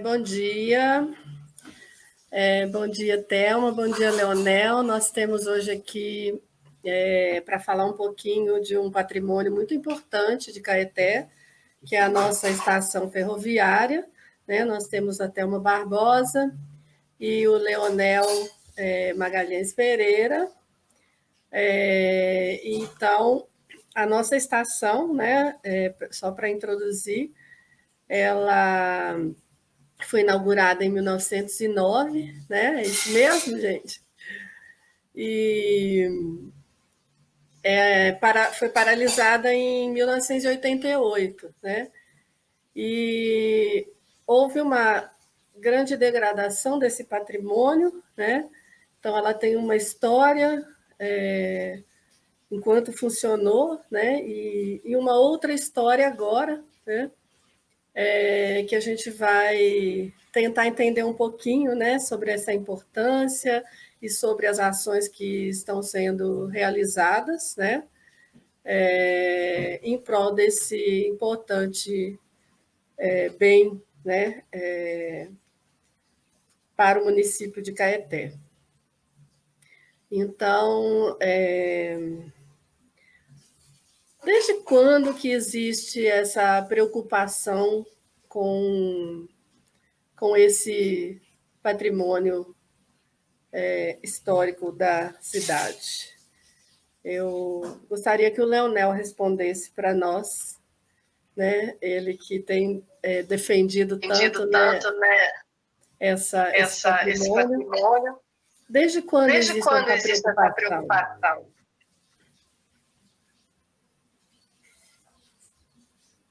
Bom dia. Bom dia, Thelma. Bom dia, Leonel. Nós temos hoje aqui para falar um pouquinho de um patrimônio muito importante de Caeté, que é a nossa estação ferroviária, né? Nós temos a Thelma Barbosa e o Leonel Magalhães Pereira. Então, a nossa estação, né, só para introduzir, ela foi inaugurada em 1909, né? É isso mesmo, gente? E foi paralisada em 1988, né? E houve uma grande degradação desse patrimônio, né? Então, ela tem uma história enquanto funcionou, né? E uma outra história agora, né? Que a gente vai tentar entender um pouquinho, né, sobre essa importância e sobre as ações que estão sendo realizadas, né, em prol desse importante bem, né, para o município de Caeté. Então, desde quando que existe essa preocupação com, com esse patrimônio histórico da cidade? Eu gostaria que o Leonel respondesse para nós, né? Ele que tem defendido tanto, né, esse esse patrimônio. patrimônio. Desde quando Desde existe quando essa existe essa preocupação? preocupação?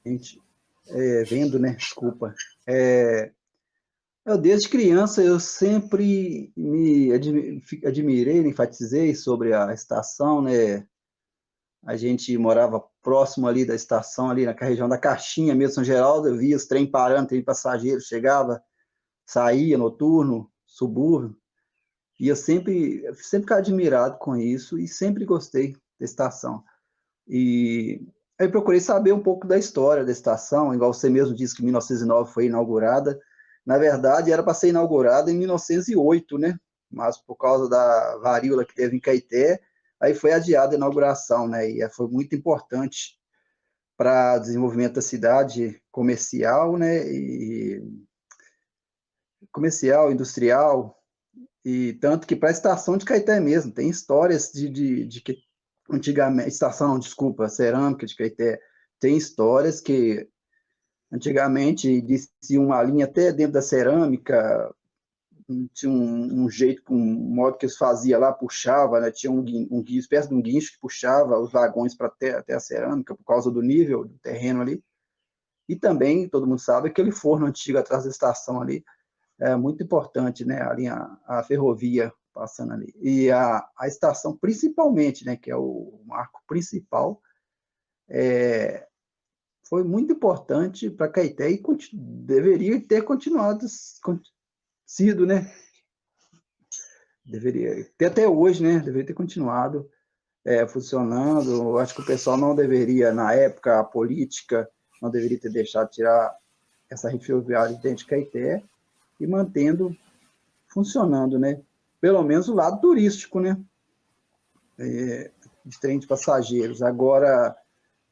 Gente, vendo, né? Desculpa. Desde criança eu sempre me admirei, me enfatizei sobre a estação, né? A gente morava próximo ali da estação, ali na região da Caixinha, mesmo São Geraldo, eu via os trem parando, trem passageiro, chegava, saía, noturno, subúrbio, e eu sempre ficava admirado com isso e sempre gostei da estação. E aí procurei saber um pouco da história da estação, igual você mesmo disse que em 1909 foi inaugurada. Na verdade, era para ser inaugurada em 1908, né? Mas por causa da varíola que teve em Caeté, aí foi adiada a inauguração, né? E foi muito importante para o desenvolvimento da cidade comercial, né? E comercial, industrial, e tanto que para a estação de Caeté mesmo, tem histórias de que antigamente, estação, não, desculpa, cerâmica de Caeté, tem histórias que antigamente descia uma linha até dentro da cerâmica, tinha um jeito, um modo que eles faziam lá, puxava, né, tinha um espécie de um guincho que puxava os vagões para até a cerâmica, por causa do nível do terreno ali, e também, todo mundo sabe, aquele forno antigo atrás da estação ali, é muito importante, né, a ferrovia passando ali. E a estação, principalmente, né, que é o marco principal, foi muito importante para Caeté e deveria ter continuado, sido, né? Deveria ter até hoje, né? Deveria ter continuado funcionando. Eu acho que o pessoal não deveria, na época, a política não deveria ter deixado tirar essa rede ferroviária de dentro de Caeté e mantendo funcionando, né? Pelo menos o lado turístico, né? De trem de passageiros. Agora,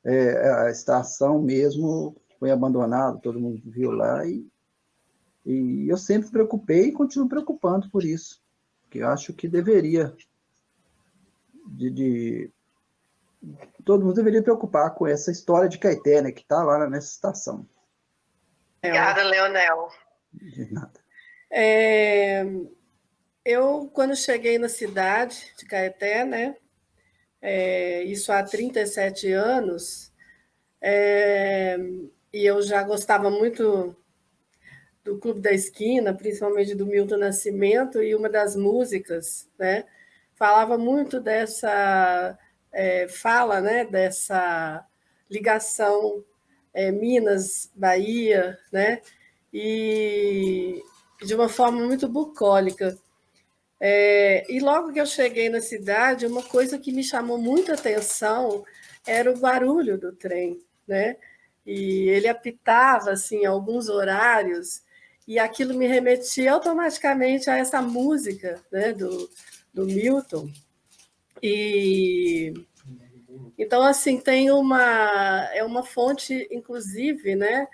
a estação mesmo foi abandonada, todo mundo viu lá, e eu sempre me preocupei e continuo preocupando por isso, porque eu acho que deveria, todo mundo deveria preocupar com essa história de Caeté, né, que está lá nessa estação. Obrigada, Leonel. De nada. Eu, quando cheguei na cidade de Caeté, né, isso há 37 anos, e eu já gostava muito do Clube da Esquina, principalmente do Milton Nascimento, e uma das músicas, né, falava muito dessa fala, né, dessa ligação Minas, Bahia, né, e de uma forma muito bucólica. E logo que eu cheguei na cidade, uma coisa que me chamou muita atenção era o barulho do trem, né? E ele apitava assim alguns horários e aquilo me remetia automaticamente a essa música, né, do Milton. E então, assim, tem é uma fonte, inclusive, né,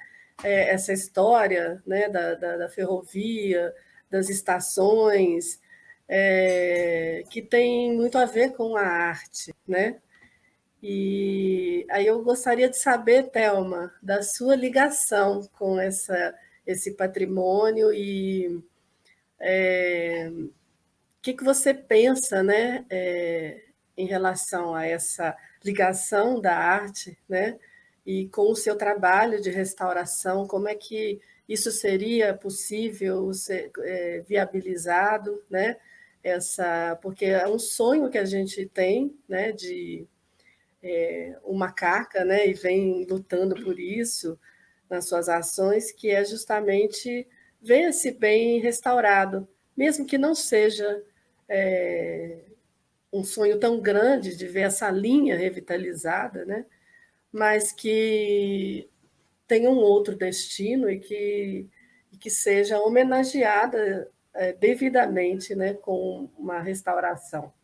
essa história, né, da ferrovia, das estações, que tem muito a ver com a arte, né? E aí eu gostaria de saber, Thelma, da sua ligação com esse patrimônio e que você pensa, né, em relação a essa ligação da arte, né, e com o seu trabalho de restauração, como é que isso seria possível ser viabilizado, né? Porque é um sonho que a gente tem, né, de uma carca, né, e vem lutando por isso nas suas ações, que é justamente ver esse bem restaurado, mesmo que não seja um sonho tão grande de ver essa linha revitalizada, né, mas que tem um outro destino e que seja homenageada devidamente, né, com uma restauração.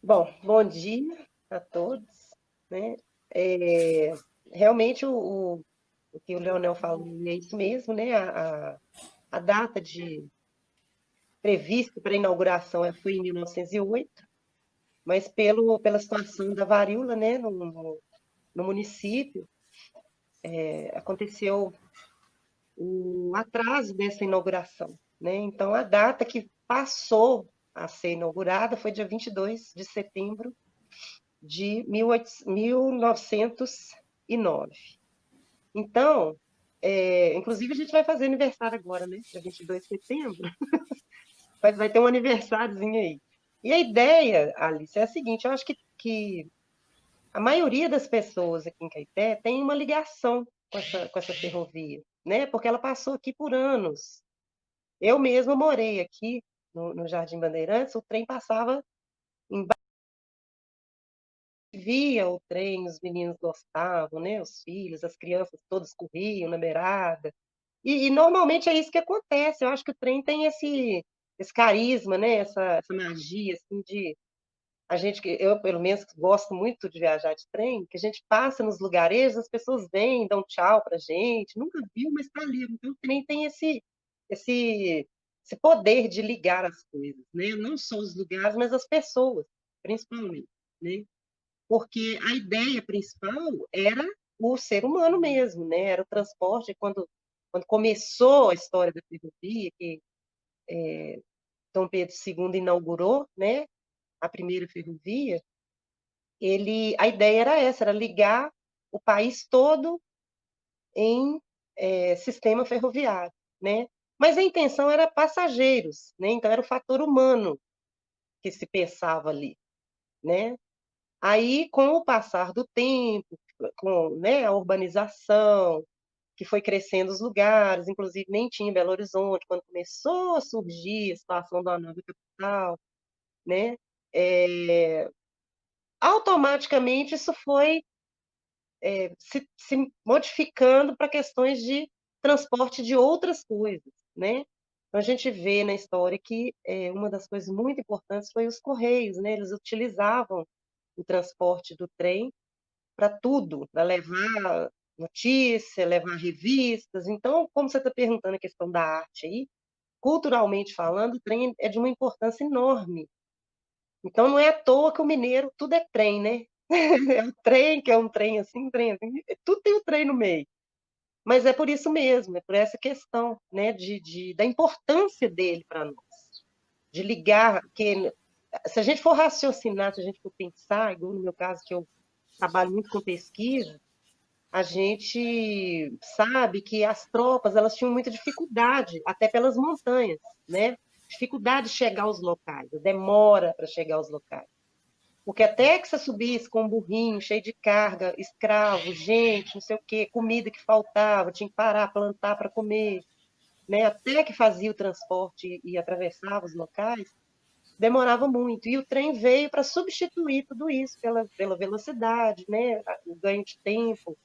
Bom, bom dia a todos, né? É, realmente o que o Leonel falou é isso mesmo, né? A data prevista para a inauguração foi em 1908, mas pela situação da varíola, né, no município, aconteceu o atraso dessa inauguração, né? Então, a data que passou a ser inaugurada foi dia 22 de setembro de 1909. Então, inclusive a gente vai fazer aniversário agora, né? Dia 22 de setembro. Vai ter um aniversáriozinho aí. E a ideia, Alice, é a seguinte: eu acho que a maioria das pessoas aqui em Caeté tem uma ligação com essa ferrovia, né? Porque ela passou aqui por anos. Eu mesma morei aqui no Jardim Bandeirantes, o trem passava embaixo, via o trem, os meninos gostavam, né? Os filhos, as crianças todas corriam na beirada. E normalmente é isso que acontece. Eu acho que o trem tem esse carisma, né? Essa magia, assim, de eu pelo menos gosto muito de viajar de trem, que a gente passa nos lugarejos, as pessoas vêm, dão tchau pra gente, nunca viu, mas tá ali. Então o trem tem esse, esse poder de ligar as coisas, né? Não só os lugares, mas as pessoas, principalmente, né? Porque a ideia principal era o ser humano mesmo, né? Era o transporte. Quando começou a história da ferrovia, que Dom Pedro II inaugurou, né, a primeira ferrovia, a ideia era essa, era ligar o país todo em sistema ferroviário, né? Mas a intenção era passageiros, né? Então era o fator humano que se pensava ali, né? Aí, com o passar do tempo, com, né, a urbanização, que foi crescendo os lugares, inclusive nem tinha Belo Horizonte, quando começou a surgir a situação da nova capital, né? É, automaticamente isso foi se modificando para questões de transporte de outras coisas, né? Então, a gente vê na história que uma das coisas muito importantes foi os correios, né? Eles utilizavam o transporte do trem para tudo, para levar notícia, levar revistas. Então, como você está perguntando a questão da arte aí, culturalmente falando, o trem é de uma importância enorme. Então, não é à toa que o mineiro, tudo é trem, né? É um trem, que é um trem assim, tudo tem o trem no meio. Mas é por isso mesmo, é por essa questão, né, da importância dele para nós, de ligar, que se a gente for raciocinar, se a gente for pensar, igual no meu caso, que eu trabalho muito com pesquisa, a gente sabe que as tropas elas tinham muita dificuldade, até pelas montanhas, né? Dificuldade de chegar aos locais, demora para chegar aos locais. Porque até que você subisse com um burrinho cheio de carga, escravo, gente, não sei o quê, comida que faltava, tinha que parar, plantar para comer, né? Até que fazia o transporte e atravessava os locais, demorava muito. E o trem veio para substituir tudo isso pela velocidade, né? O ganho de tempo.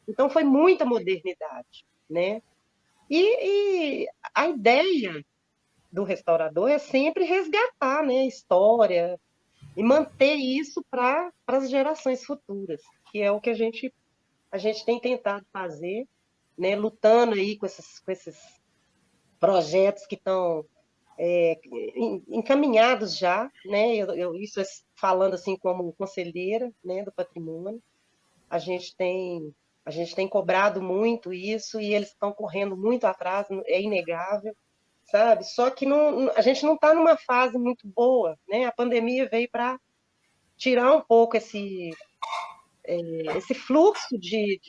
Então, foi muita modernidade, né? E a ideia do restaurador é sempre resgatar, né, a história e manter isso para as gerações futuras, que é o que a gente tem tentado fazer, né, lutando aí com esses projetos que estão encaminhados já, né? Isso falando assim como conselheira, né, do patrimônio, a gente tem a gente tem cobrado muito isso e eles estão correndo muito atrás, é inegável, sabe? Só que a gente não está numa fase muito boa, né? A pandemia veio para tirar um pouco esse fluxo de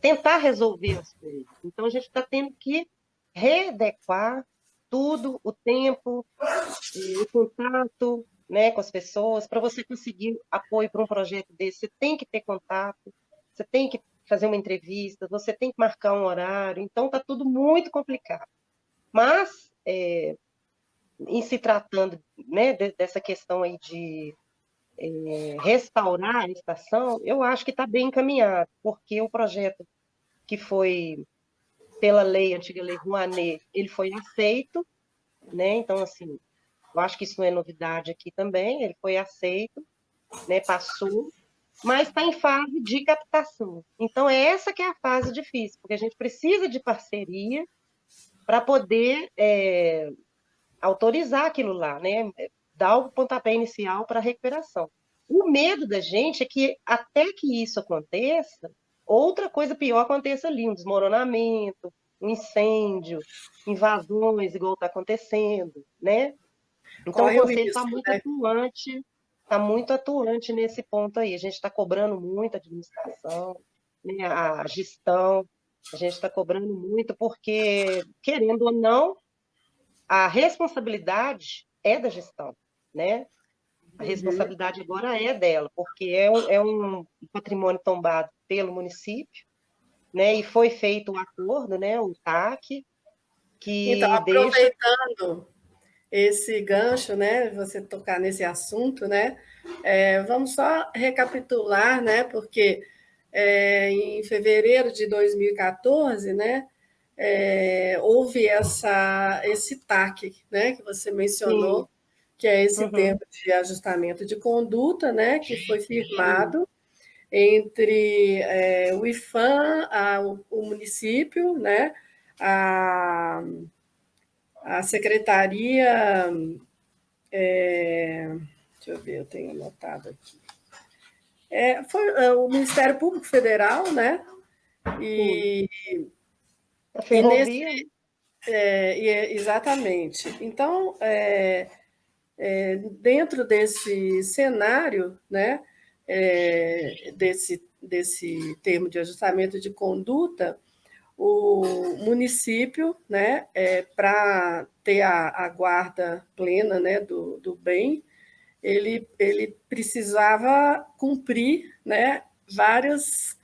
tentar resolver as coisas. Então, a gente está tendo que readequar tudo, o tempo, o contato, né, com as pessoas. Para você conseguir apoio para um projeto desse, você tem que ter contato, você tem que fazer uma entrevista, você tem que marcar um horário. Então, está tudo muito complicado. Mas, em se tratando, né, dessa questão aí de restaurar a estação, eu acho que está bem encaminhado, porque o projeto que foi pela antiga lei Rouanet, ele foi aceito, né? Então, assim, eu acho que isso não é novidade aqui também, ele foi aceito, né? Passou, mas está em fase de captação. Então, é essa que é a fase difícil, porque a gente precisa de parceria para poder autorizar aquilo lá, né? Dar o pontapé inicial para a recuperação. O medo da gente é que, até que isso aconteça, outra coisa pior aconteça ali, um desmoronamento, um incêndio, invasões, igual está acontecendo, né? Então, Corre o o Conselho está risco, muito né? atuante, está muito atuante nesse ponto aí. A gente está cobrando muito a administração, né? A gestão, a gente está cobrando muito, porque, querendo ou não, a responsabilidade é da gestão, né? A responsabilidade agora é dela, porque é um patrimônio tombado pelo município, né? E foi feito um acordo, né? O TAC, Então, que deixa. aproveitando esse gancho, né, você tocar nesse assunto, né, vamos só recapitular, né, porque em fevereiro de 2014, né, houve esse TAC, né, que você Sim. mencionou, que é esse Uhum. termo de ajustamento de conduta, né, que foi firmado entre o IFAM, o município, né, a, a secretaria, deixa eu ver, eu tenho anotado aqui. Foi o Ministério Público Federal, né? E, A e nesse, ferrovia, né? exatamente. Então, dentro desse cenário, né, desse termo de ajustamento de conduta, o município, né, para ter a guarda plena, né, do bem, ele precisava cumprir, né, vários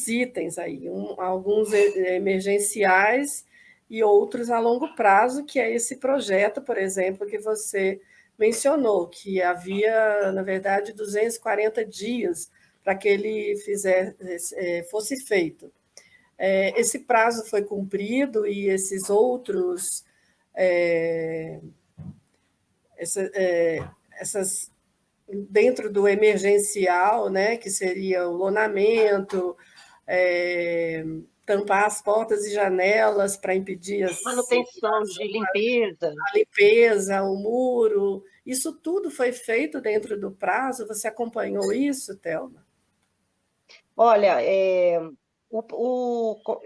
itens aí, alguns emergenciais e outros a longo prazo, que é esse projeto, por exemplo, que você mencionou, que havia, na verdade, 240 dias para que ele fosse feito. Esse prazo foi cumprido e esses outros, essas dentro do emergencial, né, que seria o lonamento, tampar as portas e janelas para impedir Manutenção de limpeza. a limpeza, o muro, isso tudo foi feito dentro do prazo? Você acompanhou isso, Thelma? Olha,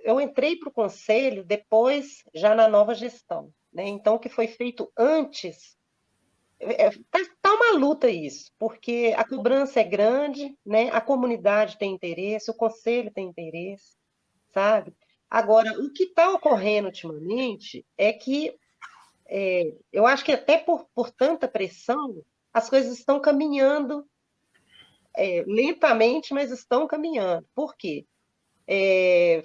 eu entrei para o conselho depois, já na nova gestão, né? Então, o que foi feito antes, tá uma luta isso, porque a cobrança é grande, né? A comunidade tem interesse, o conselho tem interesse, sabe? Agora, o que está ocorrendo ultimamente é que eu acho que até por tanta pressão, as coisas estão caminhando lentamente, mas estão caminhando. Por quê?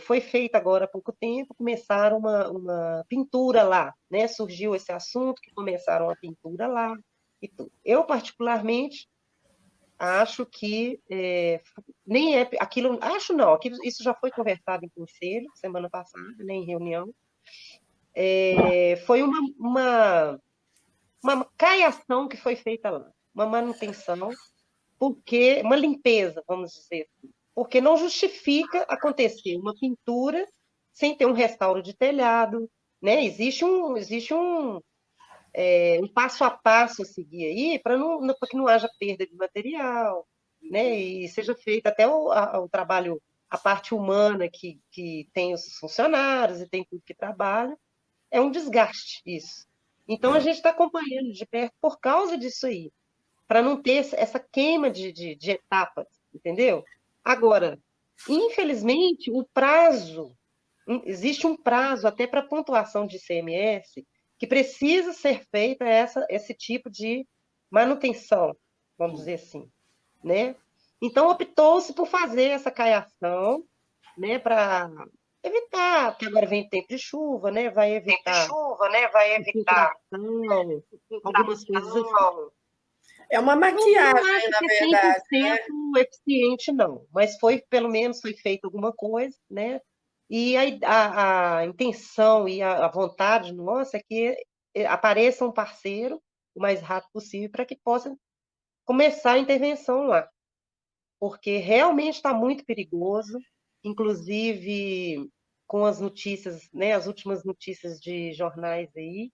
Foi feita agora há pouco tempo, começaram uma pintura lá, né? Surgiu esse assunto que começaram a pintura lá e tudo. Eu, particularmente, acho que nem é aquilo, acho não, isso já foi conversado em conselho semana passada, né, em reunião. Foi uma caiação que foi feita lá, uma manutenção, porque uma limpeza, vamos dizer assim, porque não justifica acontecer uma pintura sem ter um restauro de telhado, né? Existe um passo a passo a seguir aí para que não haja perda de material, né? E seja feito até o trabalho, a parte humana que tem os funcionários e tem tudo que trabalha, é um desgaste isso. Então a gente está acompanhando de perto por causa disso aí, para não ter essa queima de etapas, entendeu? Agora, infelizmente, existe um prazo até para pontuação de ICMS que precisa ser feita esse tipo de manutenção, vamos dizer assim, né? Então, optou-se por fazer essa caiação, né, para evitar, porque agora vem tempo de chuva, né, vai evitar infiltração, algumas coisas assim. É uma Não maquiagem, acho na que é verdade, né? 100% eficiente, não, mas pelo menos foi feita alguma coisa, né? E a intenção e a vontade nossa é que apareça um parceiro o mais rápido possível para que possa começar a intervenção lá, porque realmente está muito perigoso, inclusive com as notícias, né, as últimas notícias de jornais aí,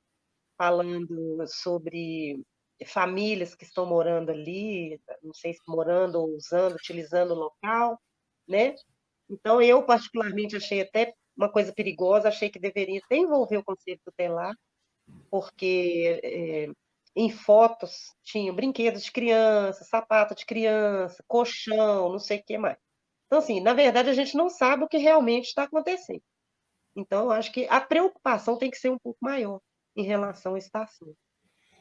falando sobre famílias que estão morando ali, não sei se morando ou usando, utilizando o local, né? Então, eu particularmente achei até uma coisa perigosa, achei que deveria até envolver o Conselho Tutelar, porque em fotos tinha brinquedos de criança, sapato de criança, colchão, não sei o que mais. Então, assim, na verdade, a gente não sabe o que realmente está acontecendo. Então, eu acho que a preocupação tem que ser um pouco maior em relação à estação,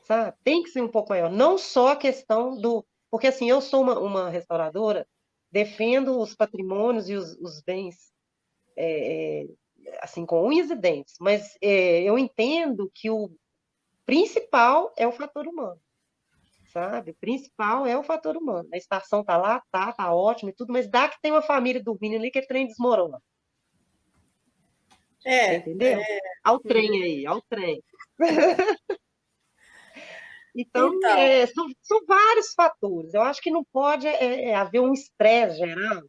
sabe? Tem que ser um pouco maior. Não só a questão do... Porque, assim, eu sou uma restauradora, defendo os patrimônios e os bens, assim, com unhas e dentes, mas eu entendo que o principal é o fator humano, sabe? O principal é o fator humano. A estação tá lá, tá ótimo e tudo, mas dá que tem uma família dormindo ali que o trem desmorona. Você É, entendeu? Ao trem aí, ao trem. Então, então, são vários fatores. Eu acho que não pode haver um estresse geral,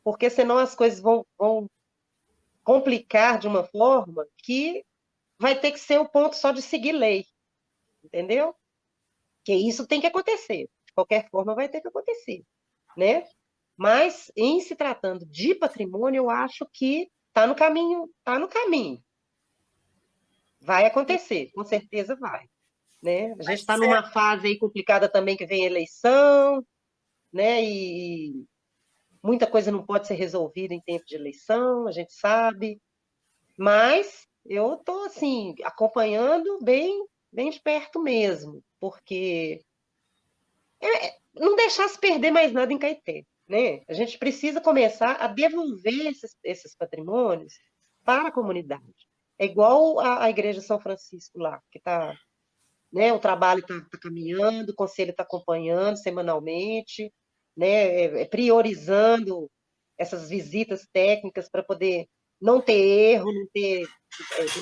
porque senão as coisas vão complicar de uma forma que vai ter que ser o ponto só de seguir lei, entendeu? Que isso tem que acontecer. De qualquer forma, vai ter que acontecer, né? Mas, em se tratando de patrimônio, eu acho que está no caminho, está no caminho. Vai acontecer, com certeza vai. Né? A gente está numa fase aí complicada também que vem eleição, né? E muita coisa não pode ser resolvida em tempo de eleição, a gente sabe. Mas eu estou assim acompanhando bem, bem de perto mesmo, porque não deixar se perder mais nada em Caeté, né? A gente precisa começar a devolver esses patrimônios para a comunidade. É igual a Igreja São Francisco lá, que está, né, o trabalho está caminhando, o conselho está acompanhando semanalmente, né, priorizando essas visitas técnicas para poder não ter erro,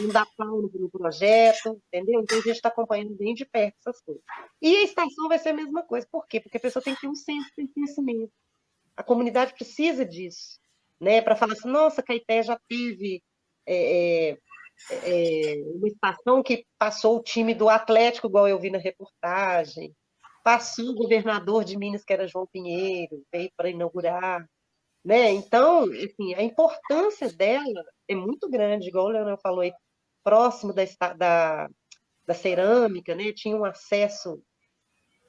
não dar pau no projeto, entendeu? Então a gente está acompanhando bem de perto essas coisas. E a estação vai ser a mesma coisa. Por quê? Porque a pessoa tem que ter um senso de pertencimento. A comunidade precisa disso, né? Para falar assim, nossa, Caeté já teve uma estação que passou o time do Atlético, igual eu vi na reportagem, passou o governador de Minas, que era João Pinheiro, veio para inaugurar, né? Então, assim, a importância dela é muito grande, igual o Leonel falou aí, próximo da cerâmica, né? Tinha um acesso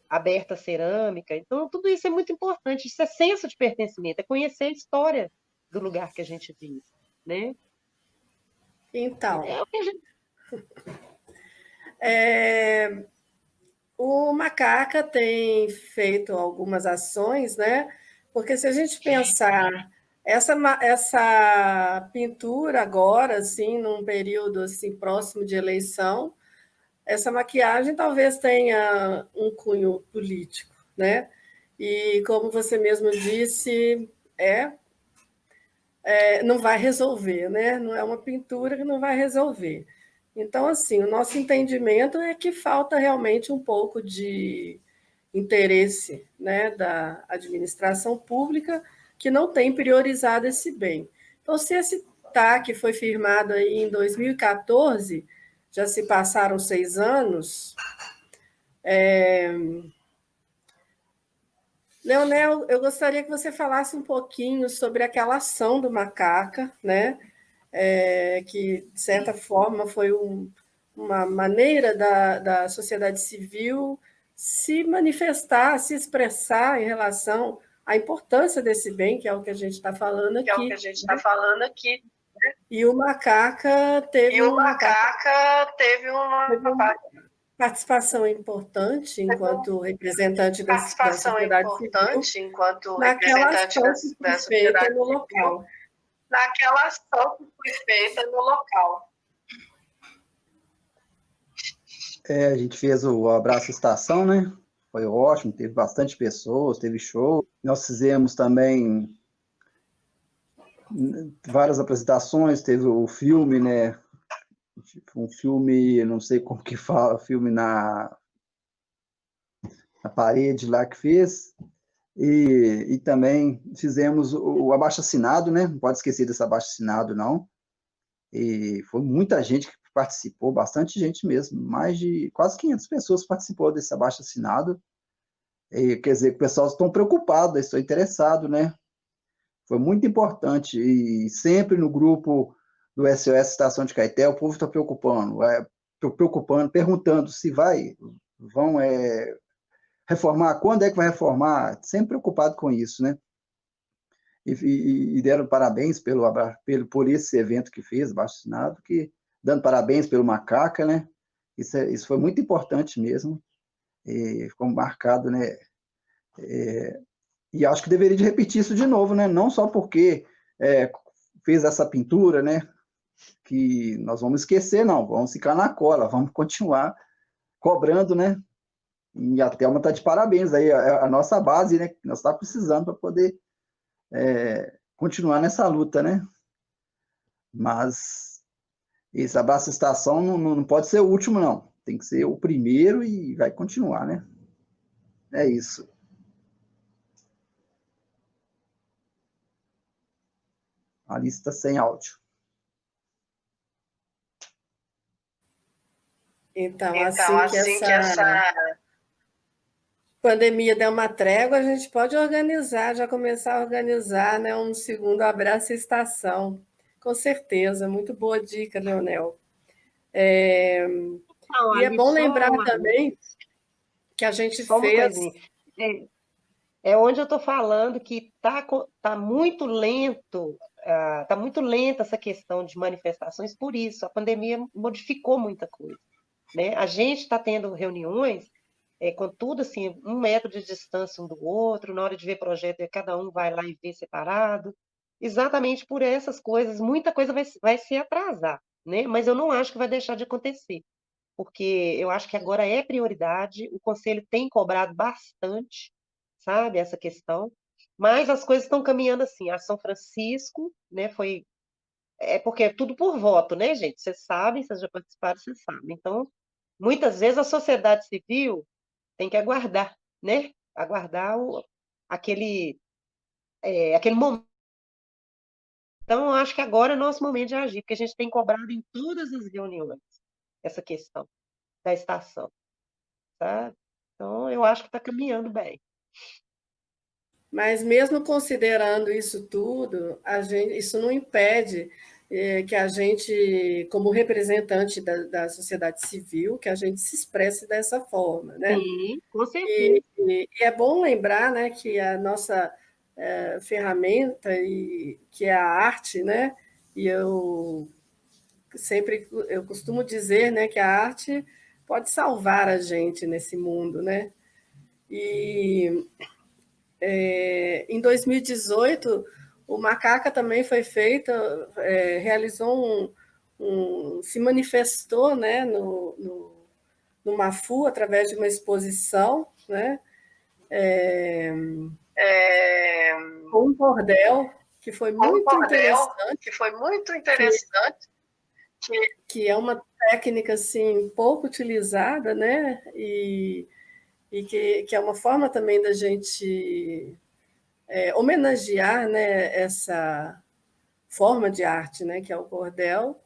aberto à cerâmica. Então, tudo isso é muito importante. Isso é senso de pertencimento, é conhecer a história do lugar que a gente vive, né? então, É o que a gente... o Macaca tem feito algumas ações, né? Porque se a gente pensar Essa pintura agora, assim, num período assim, próximo de eleição, essa maquiagem talvez tenha um cunho político, né? E como você mesmo disse, não vai resolver, né? Não é uma pintura que não vai resolver. Então, assim, o nosso entendimento é que falta realmente um pouco de interesse, né, da administração pública que não tem priorizado esse bem. Então, se esse TAC foi firmado aí em 2014, já se passaram 6 anos. Leonel, eu gostaria que você falasse um pouquinho sobre aquela ação do Macaca, né? Que, de certa forma, foi uma maneira da sociedade civil se manifestar, se expressar em relação à importância desse bem, que é o que a gente está falando aqui. E o Macaca teve uma participação importante enquanto representante da sociedade civil naquela ação que foi feita no local. A gente fez o Abraço Estação, né? Foi ótimo, teve bastante pessoas, teve show. Nós fizemos também várias apresentações, teve o filme, né? Um filme, não sei como que fala, filme na parede lá que fez. E também fizemos o abaixo-assinado, né? Não pode esquecer desse abaixo-assinado, não. E foi muita gente que participou, bastante gente mesmo, mais de quase 500 pessoas participou desse abaixo-assinado. Quer dizer, o pessoal estão preocupado, estão interessados, né? Foi muito importante, e sempre no grupo do SOS Estação de Caeté, o povo está preocupando, perguntando se vão reformar, quando é que vai reformar, sempre preocupado com isso, né? E deram parabéns por esse evento que fez, abaixo-assinado, dando parabéns pelo Macaca, né? Isso foi muito importante mesmo, e ficou marcado, né? E acho que deveria de repetir isso de novo, né? Não só porque fez essa pintura, né? Que nós vamos esquecer, não, vamos ficar na cola, vamos continuar cobrando, né? E a Thelma está de parabéns aí, a nossa base, né? Que nós estamos precisando para poder continuar nessa luta, né? Mas esse Abraço Estação não pode ser o último, não. Tem que ser o primeiro e vai continuar, né? É isso. A lista sem áudio. Então, assim que essa pandemia der uma trégua, a gente pode já começar a organizar, né, um segundo Abraço Estação. Com certeza, muito boa dica, Leonel. E é bom lembrar também que a gente só uma fez... coisinha. É onde eu estou falando que tá muito lento, tá muito lenta essa questão de manifestações, por isso, a pandemia modificou muita coisa, né? A gente está tendo reuniões com tudo assim, 1 metro de distância um do outro, na hora de ver projeto, cada um vai lá e vê separado, exatamente por essas coisas, muita coisa vai se atrasar, né? Mas eu não acho que vai deixar de acontecer, porque eu acho que agora é prioridade, o Conselho tem cobrado bastante, sabe, essa questão, mas as coisas estão caminhando assim, a São Francisco, né, porque é tudo por voto, né, gente? Vocês sabem, vocês já participaram, vocês sabem. Então, muitas vezes a sociedade civil tem que aguardar, né? Aguardar aquele momento. Então, eu acho que agora é nosso momento de agir, porque a gente tem cobrado em todas as reuniões essa questão da estação, sabe? Então, eu acho que está caminhando bem. Mas mesmo considerando isso tudo, isso não impede que a gente, como representante da sociedade civil, que a gente se expresse dessa forma, né? Sim, com certeza. E é bom lembrar, né, que a nossa ferramenta, que é a arte, né? E eu costumo dizer, né, que a arte pode salvar a gente nesse mundo, né? E em 2018, o Macaca também foi feita, realizou se manifestou, né, no Mafu através de uma exposição, né, com um cordel que foi muito interessante, que é uma técnica assim pouco utilizada, né, e que é uma forma também da gente homenagear, né, essa forma de arte, né, que é o cordel,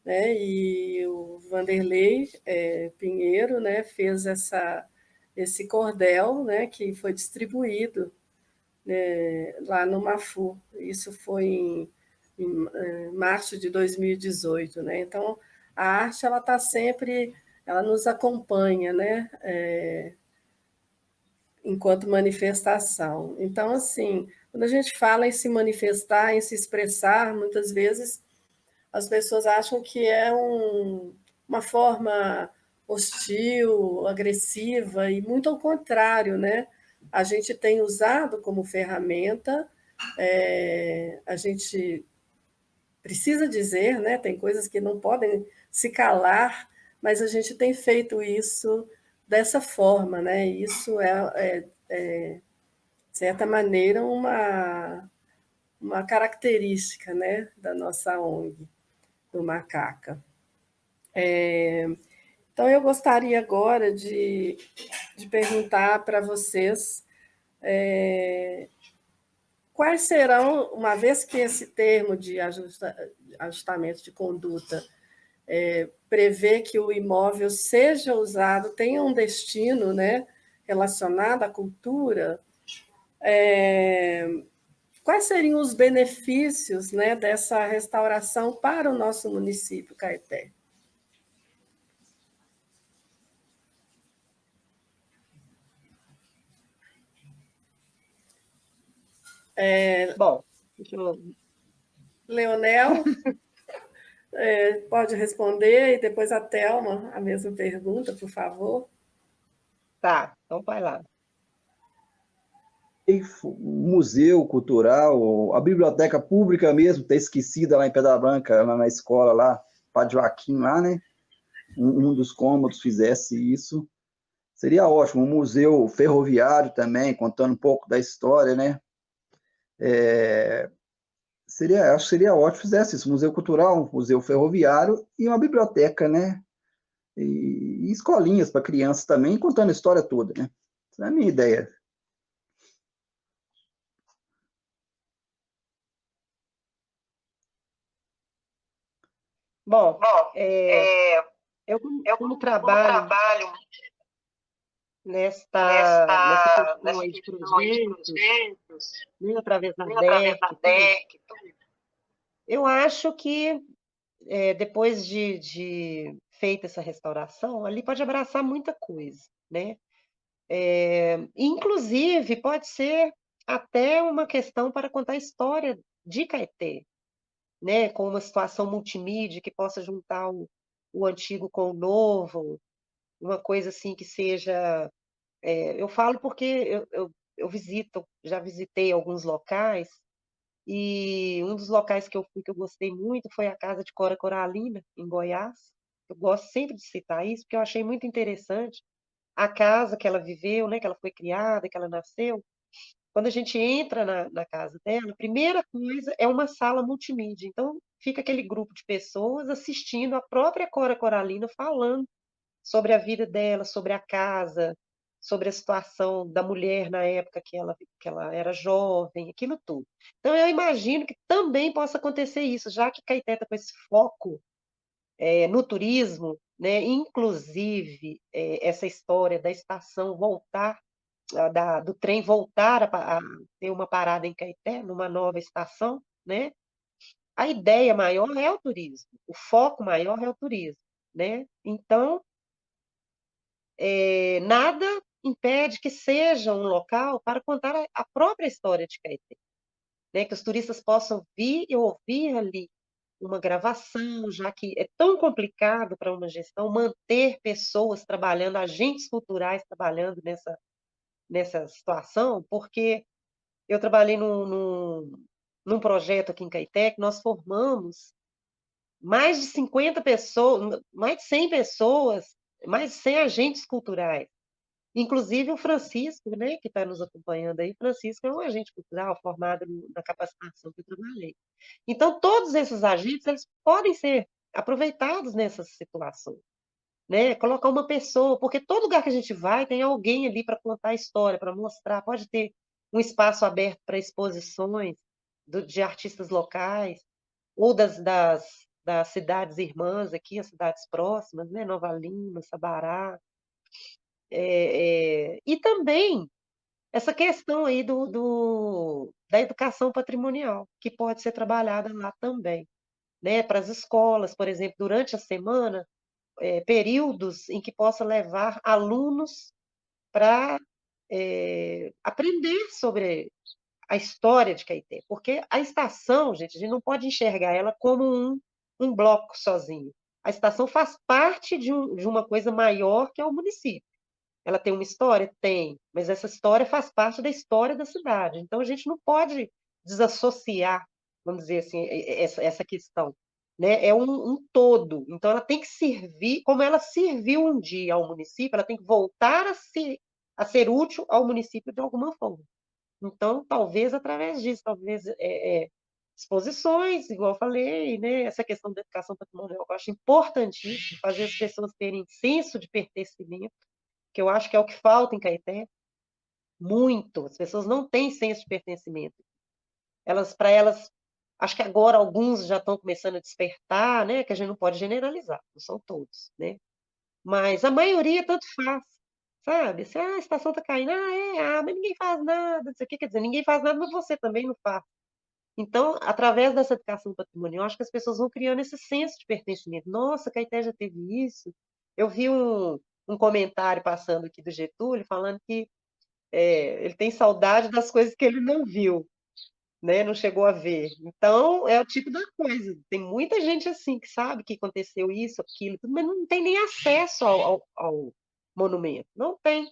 né, e o Vanderlei Pinheiro, né, fez esse cordel, né, que foi distribuído, né, lá no Mafu. Isso foi em março de 2018, né? Então a arte ela está sempre, ela nos acompanha, né? Enquanto manifestação. Então, assim, quando a gente fala em se manifestar, em se expressar, muitas vezes as pessoas acham que é uma forma hostil, agressiva, e muito ao contrário, né? A gente tem usado como ferramenta, a gente precisa dizer, né? Tem coisas que não podem se calar, mas a gente tem feito isso dessa forma, né? Isso de certa maneira, uma característica, né, da nossa ONG, do Macaca. Então, eu gostaria agora de perguntar para vocês quais serão, uma vez que esse termo de ajustamento de conduta prevê que o imóvel seja usado, tenha um destino, né, relacionado à cultura, quais seriam os benefícios, né, dessa restauração para o nosso município, Caeté? Bom, deixa eu... Leonel, pode responder, e depois a Thelma, a mesma pergunta, por favor. Tá, então vai lá. Museu cultural, a biblioteca pública mesmo, está esquecida lá em Pedra Branca, lá na escola, lá, Padre Joaquim, lá, né? Um dos cômodos fizesse isso. Seria ótimo. Um museu ferroviário também, contando um pouco da história, né? Acho que seria ótimo fizesse isso. Museu cultural, um museu ferroviário e uma biblioteca, né? E escolinhas para crianças também, contando a história toda, né? Essa é a minha ideia. Bom, eu como trabalho nessa questão aí de projetos, né, através da DEC, eu acho que depois de feita essa restauração, ali pode abraçar muita coisa, né? Inclusive, pode ser até uma questão para contar a história de Caeté, né? Com uma situação multimídia que possa juntar o antigo com o novo, uma coisa assim que seja... eu falo porque eu já visitei alguns locais, e um dos locais que eu fui que eu gostei muito foi a casa de Cora Coralina, em Goiás. Eu gosto sempre de citar isso, porque eu achei muito interessante a casa que ela viveu, né, que ela foi criada, que ela nasceu. Quando a gente entra na casa dela, a primeira coisa é uma sala multimídia. Então, fica aquele grupo de pessoas assistindo a própria Cora Coralina falando sobre a vida dela, sobre a casa, sobre a situação da mulher na época que ela era jovem, aquilo tudo. Então, eu imagino que também possa acontecer isso, já que Caeté está com esse foco no turismo, né? Inclusive, essa história da estação voltar, do trem voltar a ter uma parada em Caeté, numa nova estação, né? A ideia maior é o turismo, o foco maior é o turismo, né? Então, nada impede que seja um local para contar a própria história de Caeté, né? Que os turistas possam vir e ouvir ali uma gravação, já que é tão complicado para uma gestão manter pessoas trabalhando, agentes culturais trabalhando nessa situação, porque eu trabalhei num projeto aqui em Caeté, que nós formamos mais de 50 pessoas, mais de 100 pessoas, mais de 100 agentes culturais. Inclusive o Francisco, né, que está nos acompanhando aí, Francisco é um agente cultural formado na capacitação que eu trabalhei. Então, todos esses agentes, eles podem ser aproveitados nessas situações, né? Colocar uma pessoa, porque todo lugar que a gente vai tem alguém ali para contar a história, para mostrar, pode ter um espaço aberto para exposições de artistas locais, ou das cidades irmãs aqui, as cidades próximas, né? Nova Lima, Sabará, e também essa questão aí da educação patrimonial, que pode ser trabalhada lá também, né? Para as escolas, por exemplo, durante a semana, períodos em que possa levar alunos para aprender sobre a história de Caeté, porque a estação, gente, a gente não pode enxergar ela como um bloco sozinho. A estação faz parte de uma coisa maior que é o município. Ela tem uma história? Tem, mas essa história faz parte da história da cidade. Então, a gente não pode desassociar, vamos dizer assim, essa questão. Né? É um todo. Então, ela tem que servir, como ela serviu um dia ao município, ela tem que voltar a ser útil ao município de alguma forma. Então, talvez através disso, talvez exposições, igual eu falei, né? Essa questão da educação patrimonial, eu acho importantíssimo, fazer as pessoas terem senso de pertencimento, que eu acho que é o que falta em Caeté, muito. As pessoas não têm senso de pertencimento. Para elas, acho que agora alguns já estão começando a despertar, né? Que a gente não pode generalizar, não são todos, né? Mas a maioria tanto faz, sabe? Se a estação está caindo, mas ninguém faz nada, não sei o que, quer dizer, ninguém faz nada, mas você também não faz. Então, através dessa educação patrimonial, acho que as pessoas vão criando esse senso de pertencimento. Nossa, Caeté já teve isso. Eu vi um comentário passando aqui do Getúlio, falando que ele tem saudade das coisas que ele não viu, né? Não chegou a ver. Então, é o tipo da coisa. Tem muita gente assim que sabe que aconteceu isso, aquilo, mas não tem nem acesso ao monumento. Não tem.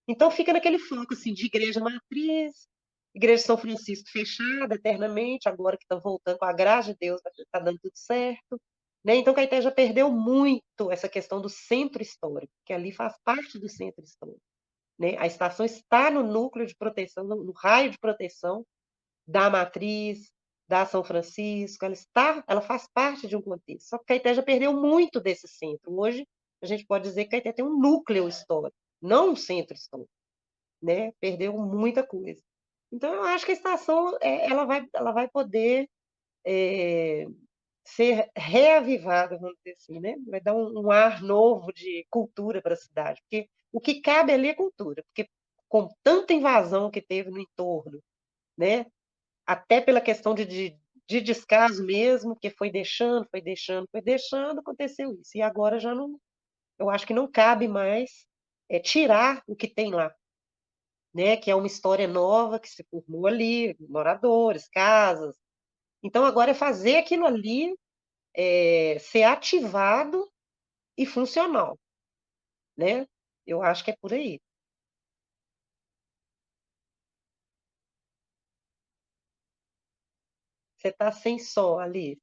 Então, fica naquele foco assim, de igreja matriz, igreja de São Francisco fechada eternamente, agora que está voltando com a graça de Deus, está dando tudo certo. Né? Então, Caeté já perdeu muito essa questão do centro histórico, que ali faz parte do centro histórico. Né? A estação está no núcleo de proteção, no raio de proteção da matriz, da São Francisco, ela faz parte de um contexto. Só que Caeté já perdeu muito desse centro. Hoje, a gente pode dizer que Caeté tem um núcleo histórico, não um centro histórico. Né? Perdeu muita coisa. Então, eu acho que a estação ela vai poder ser reavivada, vamos dizer assim, né? Vai dar um ar novo de cultura para a cidade, porque o que cabe ali é cultura, porque com tanta invasão que teve no entorno, né? Até pela questão de descaso mesmo, que foi deixando, aconteceu isso. E agora já não, eu acho que não cabe mais tirar o que tem lá, né? Que é uma história nova que se formou ali, moradores, casas. Então agora é fazer aquilo ali ser ativado e funcional, né? Eu acho que é por aí. Você está sem som ali.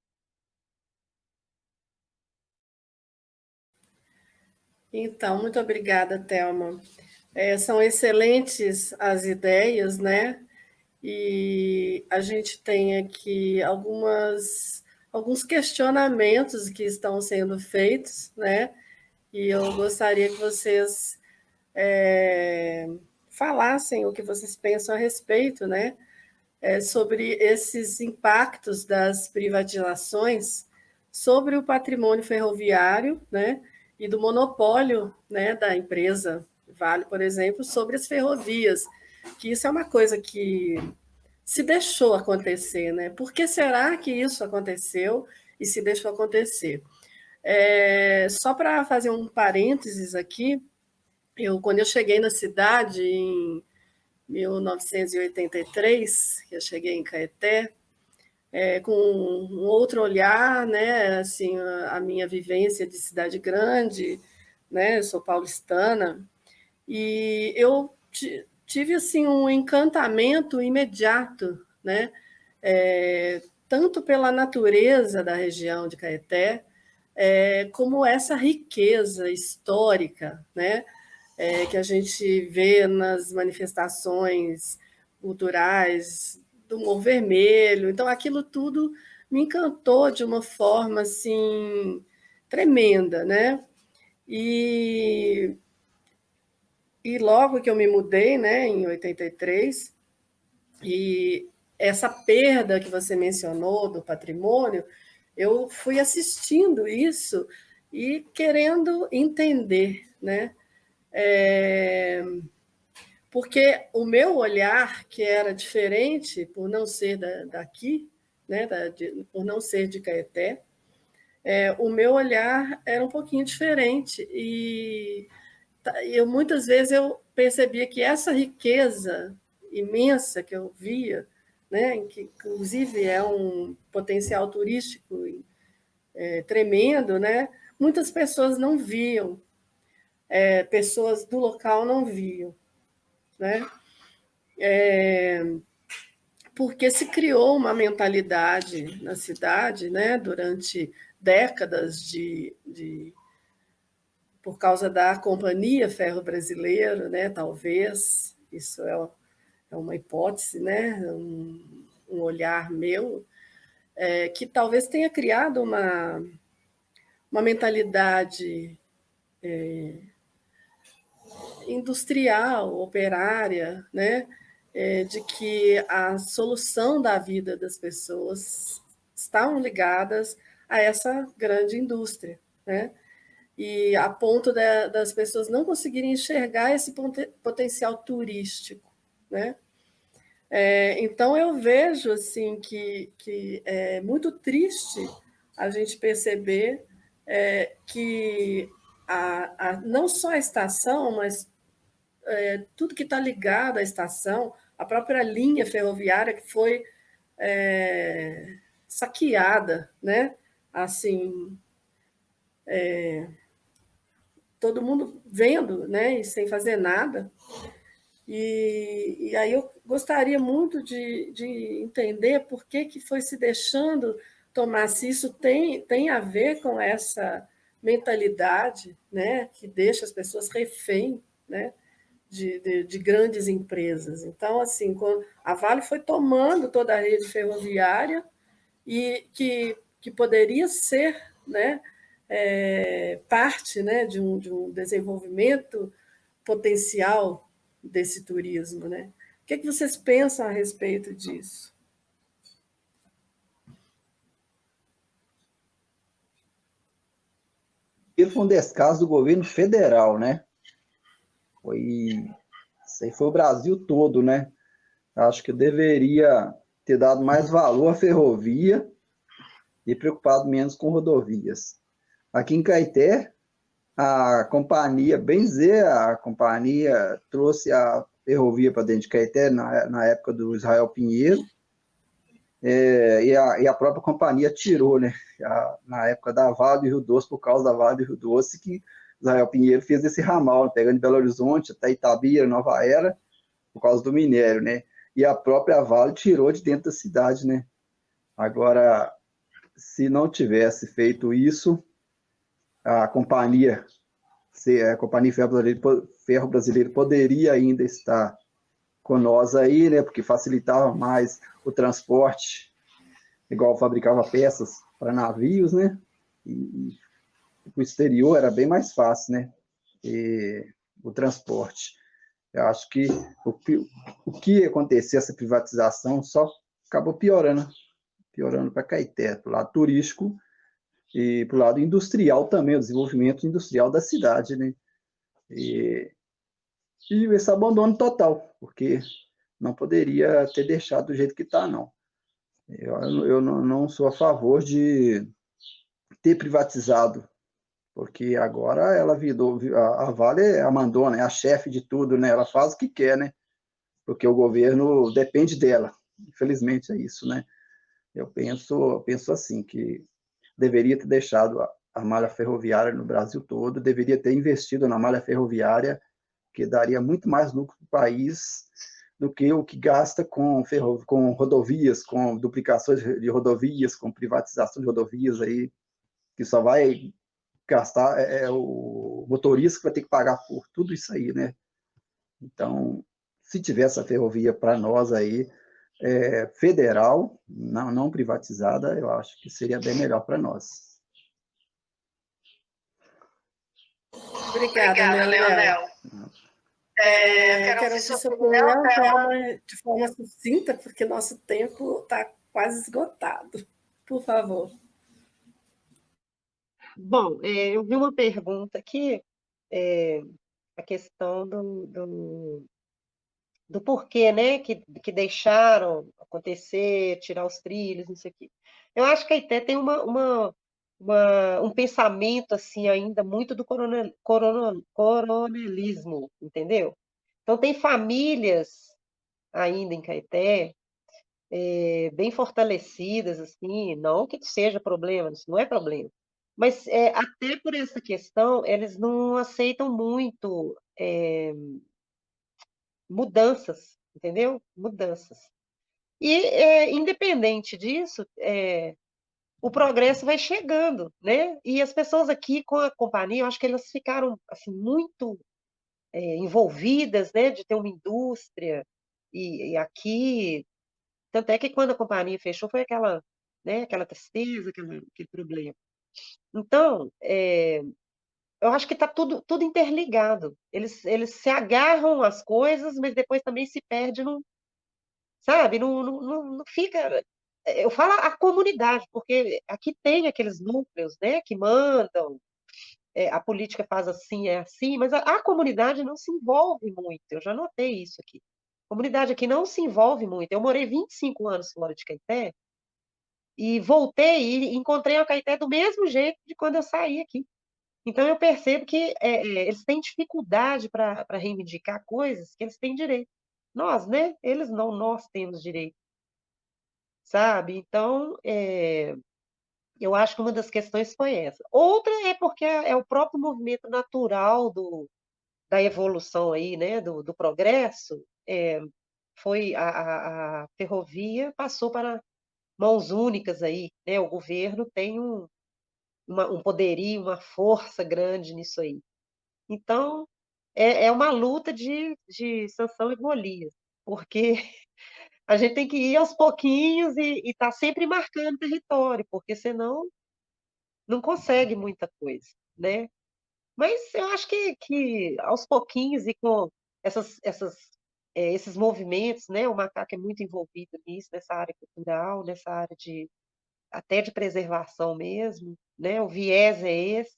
Então, muito obrigada, Thelma. São excelentes as ideias, né? E a gente tem aqui alguns questionamentos que estão sendo feitos, né? E eu gostaria que vocês falassem o que vocês pensam a respeito, né? Sobre esses impactos das privatizações sobre o patrimônio ferroviário, né? E do monopólio, né, da empresa Vale, por exemplo, sobre as ferrovias, que isso é uma coisa que se deixou acontecer, né? Por que será que isso aconteceu e se deixou acontecer? Só para fazer um parênteses aqui, quando eu cheguei na cidade em 1983, que eu cheguei em Caeté, com um outro olhar, né? Assim, a minha vivência de cidade grande, né? Eu sou paulistana, e eu tive assim um encantamento imediato, né? tanto pela natureza da região de Caeté, como essa riqueza histórica, né, que a gente vê nas manifestações culturais do Morro Vermelho. Então, aquilo tudo me encantou de uma forma assim tremenda, né? E logo que eu me mudei, né, em 83, e essa perda que você mencionou do patrimônio, eu fui assistindo isso e querendo entender, né? Porque o meu olhar, que era diferente por não ser daqui, né, por não ser de Caeté, o meu olhar era um pouquinho diferente. E muitas vezes eu percebia que essa riqueza imensa que eu via, né, que inclusive é um potencial turístico tremendo, né, muitas pessoas não viam, pessoas do local não viam, né? Porque se criou uma mentalidade na cidade, né, durante décadas por causa da Companhia Ferro Brasileiro, né, talvez, isso é uma hipótese, né, um olhar meu, que talvez tenha criado uma mentalidade industrial, operária, né, de que a solução da vida das pessoas estavam ligadas a essa grande indústria, né? E a ponto das pessoas não conseguirem enxergar esse potencial turístico, né? Então eu vejo assim que é muito triste a gente perceber que não só a estação, mas tudo que está ligado à estação, a própria linha ferroviária que foi saqueada, né? Assim, todo mundo vendo, né? E sem fazer nada. E aí eu gostaria muito de entender por que foi se deixando tomar, se isso tem a ver com essa mentalidade, né? Que deixa as pessoas refém, né? De grandes empresas. Então, assim, a Vale foi tomando toda a rede ferroviária e que poderia ser, né, parte, né, de um desenvolvimento potencial desse turismo, né? O que vocês pensam a respeito disso? Ele foi um descaso do governo federal, né? Isso aí foi o Brasil todo, né? Acho que deveria ter dado mais valor à ferrovia e preocupado menos com rodovias. Aqui em Caeté, a companhia, bem dizer, a companhia trouxe a ferrovia para dentro de Caeté na época do Israel Pinheiro, e a própria companhia tirou, né? Na época da Vale do Rio Doce, por causa da Vale do Rio Doce, que Israel Pinheiro fez esse ramal, né, pegando de Belo Horizonte até Itabira, Nova Era, por causa do minério, né? E a própria Vale tirou de dentro da cidade, né? Agora, se não tivesse feito isso, a Companhia Ferro Brasileiro poderia ainda estar com nós aí, né? Porque facilitava mais o transporte, igual fabricava peças para navios, né? E o exterior era bem mais fácil, né? O transporte. Eu acho que o que aconteceu, essa privatização, só acabou piorando para Caeté, para o lado turístico e para o lado industrial também, o desenvolvimento industrial da cidade, né? E esse abandono total, porque não poderia ter deixado do jeito que está, não. Eu não sou a favor de ter privatizado, porque agora ela virou, a Vale mandou, né? A chefe de tudo, né? Ela faz o que quer, né? Porque o governo depende dela. Infelizmente é isso, né? Eu penso assim, que deveria ter deixado a malha ferroviária no Brasil todo, deveria ter investido na malha ferroviária, que daria muito mais lucro para o país do que o que gasta com rodovias, com duplicações de rodovias, com privatização de rodovias aí, que só vai gastar o motorista que vai ter que pagar por tudo isso aí, né? Então, se tivesse a ferrovia para nós aí, federal, não privatizada, eu acho que seria bem melhor para nós. Obrigada, Leonel. Quero ouvir sua opinião, Thelma, de forma sucinta, porque nosso tempo está quase esgotado. Por favor. Bom, eu vi uma pergunta aqui, a questão do porquê, né, que deixaram acontecer, tirar os trilhos, não sei o quê. Eu acho que a Caeté tem um pensamento, assim, ainda muito do coronelismo, entendeu? Então, tem famílias ainda em Caeté, bem fortalecidas, assim, não que seja problema, isso não é problema, mas até por essa questão, eles não aceitam muito mudanças, entendeu? Mudanças. E, independente disso, o progresso vai chegando, né? E as pessoas aqui com a companhia, eu acho que elas ficaram assim, muito envolvidas, né? De ter uma indústria. E aqui, tanto é que quando a companhia fechou, foi aquela, né? Aquela tristeza, aquele problema. Então, eu acho que está tudo interligado. Eles se agarram às coisas, mas depois também se perde, sabe? Não fica. Eu falo a comunidade, porque aqui tem aqueles núcleos, né, que mandam, a política faz assim, é assim, mas a comunidade não se envolve muito. Eu já notei isso aqui. A comunidade aqui não se envolve muito. Eu morei 25 anos fora de Caeté e voltei e encontrei a Caeté do mesmo jeito de quando eu saí aqui. Então eu percebo que eles têm dificuldade para reivindicar coisas que eles têm direito. Nós, né? Eles não, nós temos direito, sabe? Então, eu acho que uma das questões foi essa. Outra é porque é o próprio movimento natural da evolução aí, né, do progresso, foi a ferrovia passou para mãos únicas aí, né? O governo tem um poderio, uma força grande nisso aí. Então, é uma luta de Sansão e Golias, porque a gente tem que ir aos pouquinhos e estar sempre marcando território, porque senão não consegue muita coisa, né? Mas eu acho que aos pouquinhos e com esses movimentos, né? O macaco é muito envolvido nisso, nessa área cultural, nessa área até de preservação mesmo, né? O viés é esse.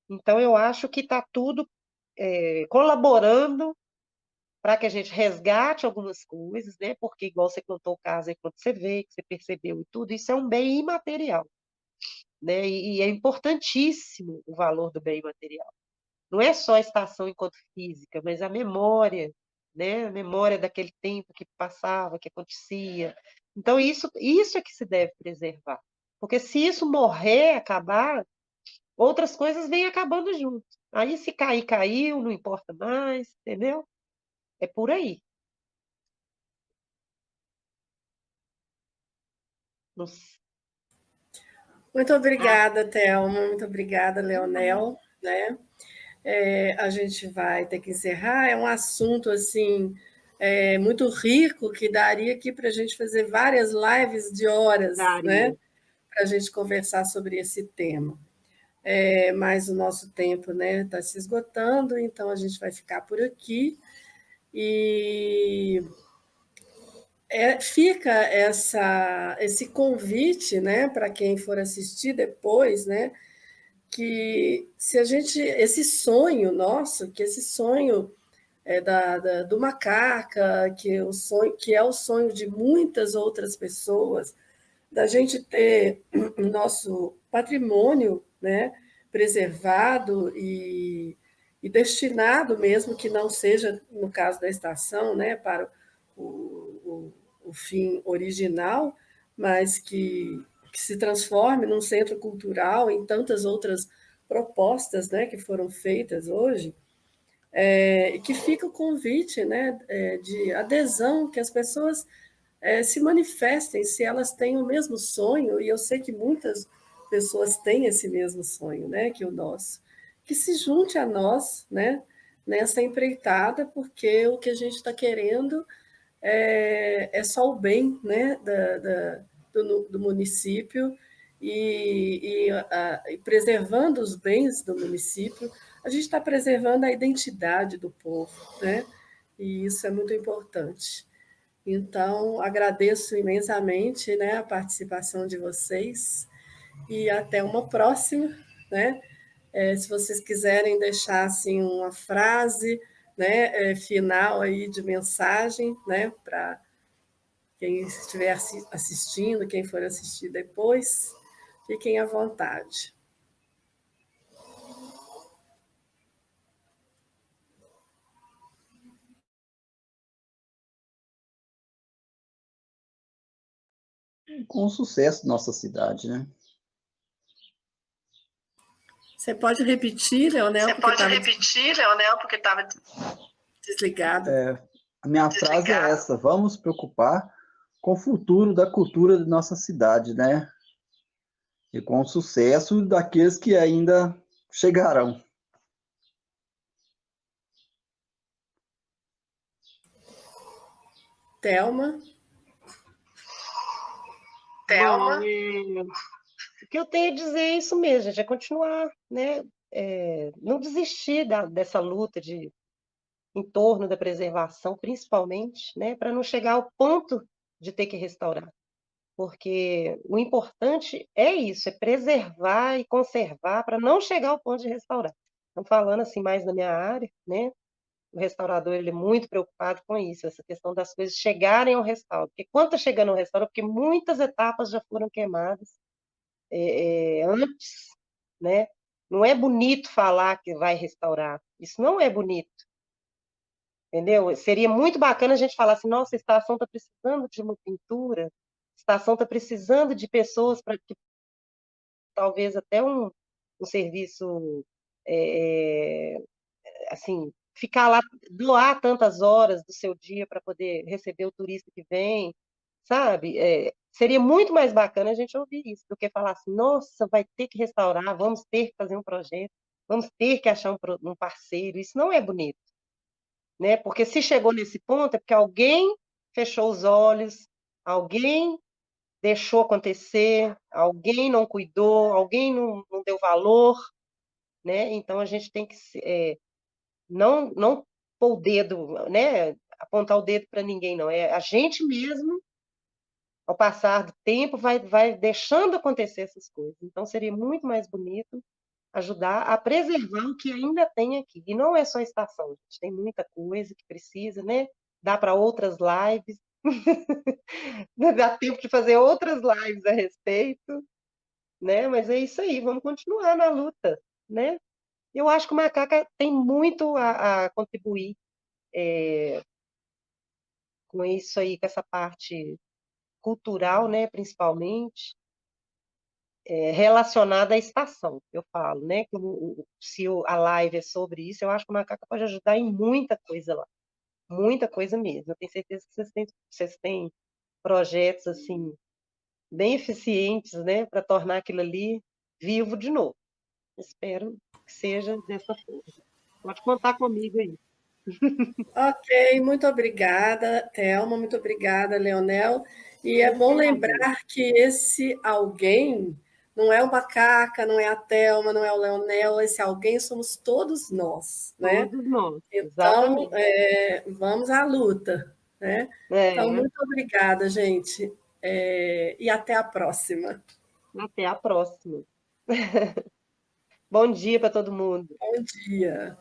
Então, eu acho que está tudo colaborando para que a gente resgate algumas coisas, né? Porque, igual você contou o caso aí, quando você vê, que você percebeu e tudo, isso é um bem imaterial, né? E é importantíssimo o valor do bem imaterial. Não é só a estação enquanto física, mas a memória, né? A memória daquele tempo que passava, que acontecia. Então, isso é que se deve preservar. Porque se isso morrer, acabar, outras coisas vêm acabando junto. Aí, se cair, caiu, não importa mais, entendeu? É por aí. Não s- Muito obrigada, Thelma. Muito obrigada, Leonel. Né? A gente vai ter que encerrar. É um assunto assim muito rico que daria aqui para a gente fazer várias lives de horas, Daria. né? Para a gente conversar sobre esse tema. Mas o nosso tempo, né, está se esgotando, então a gente vai ficar por aqui e fica esse convite, né, para quem for assistir depois, né, que se a gente esse sonho nosso, que esse sonho do Macaca, que é o sonho de muitas outras pessoas, da gente ter o nosso patrimônio, né, preservado e destinado, mesmo que não seja, no caso da estação, né, para o fim original, mas que se transforme num centro cultural em tantas outras propostas, né, que foram feitas hoje, E que fica o convite, né, de adesão, que as pessoas se manifestem se elas têm o mesmo sonho, e eu sei que muitas pessoas têm esse mesmo sonho, né, que o nosso, que se junte a nós, né, nessa empreitada, porque o que a gente está querendo é só o bem, né, do município, e preservando os bens do município, a gente está preservando a identidade do povo, né? E isso é muito importante. Então, agradeço imensamente, né, a participação de vocês e até uma próxima, né? Se vocês quiserem deixar assim uma frase, né, final aí de mensagem, né, para quem estiver assistindo, quem for assistir depois, fiquem à vontade. Com o sucesso da nossa cidade, né? Você pode repetir, Leonel? Você pode repetir, Leonel, porque estava desligado. A minha frase é essa: vamos preocupar com o futuro da cultura de nossa cidade, né? E com o sucesso daqueles que ainda chegarão. Thelma? Bom, o que eu tenho a dizer é isso mesmo, gente, é continuar, né? Não desistir dessa luta em torno da preservação, principalmente, né? Para não chegar ao ponto de ter que restaurar. Porque o importante é isso, é preservar e conservar para não chegar ao ponto de restaurar. Estamos falando assim mais na minha área, né? O restaurador ele é muito preocupado com isso, essa questão das coisas chegarem ao restauro. Porque quando está chegando ao restauro, porque muitas etapas já foram queimadas antes, né? Não é bonito falar que vai restaurar. Isso não é bonito, entendeu? Seria muito bacana a gente falar assim, nossa, a estação está precisando de uma pintura, a estação está precisando de pessoas para que talvez até um serviço assim, ficar lá, doar tantas horas do seu dia para poder receber o turista que vem, sabe? Seria muito mais bacana a gente ouvir isso do que falar assim, nossa, vai ter que restaurar, vamos ter que fazer um projeto, vamos ter que achar um parceiro. Isso não é bonito, né? Porque se chegou nesse ponto é porque alguém fechou os olhos, alguém deixou acontecer, alguém não cuidou, alguém não deu valor, né? Então a gente tem que não pôr o dedo, né? Apontar o dedo para ninguém, não. É a gente mesmo, ao passar do tempo, vai deixando acontecer essas coisas. Então, seria muito mais bonito ajudar a preservar o que ainda tem aqui. E não é só a estação, gente. Tem muita coisa que precisa, né? Dá para outras lives. Dá tempo de fazer outras lives a respeito, né? Mas é isso aí, vamos continuar na luta, né? Eu acho que o Macaca tem muito a contribuir com isso aí, com essa parte cultural, né, principalmente, relacionada à estação, eu falo, né, que se a live é sobre isso, eu acho que o Macaca pode ajudar em muita coisa lá, muita coisa mesmo. Eu tenho certeza que vocês têm projetos, assim, bem eficientes, né, para tornar aquilo ali vivo de novo. Espero que seja dessa forma. Pode contar comigo aí. Ok, muito obrigada, Thelma, muito obrigada, Leonel. E é bom lembrar que esse alguém não é o Macaca, não é a Thelma, não é o Leonel, esse alguém somos todos nós, né? Todos nós, Então, exatamente. vamos à luta, né? Então, muito obrigada, gente, e até a próxima. Até a próxima. Bom dia para todo mundo. Bom dia.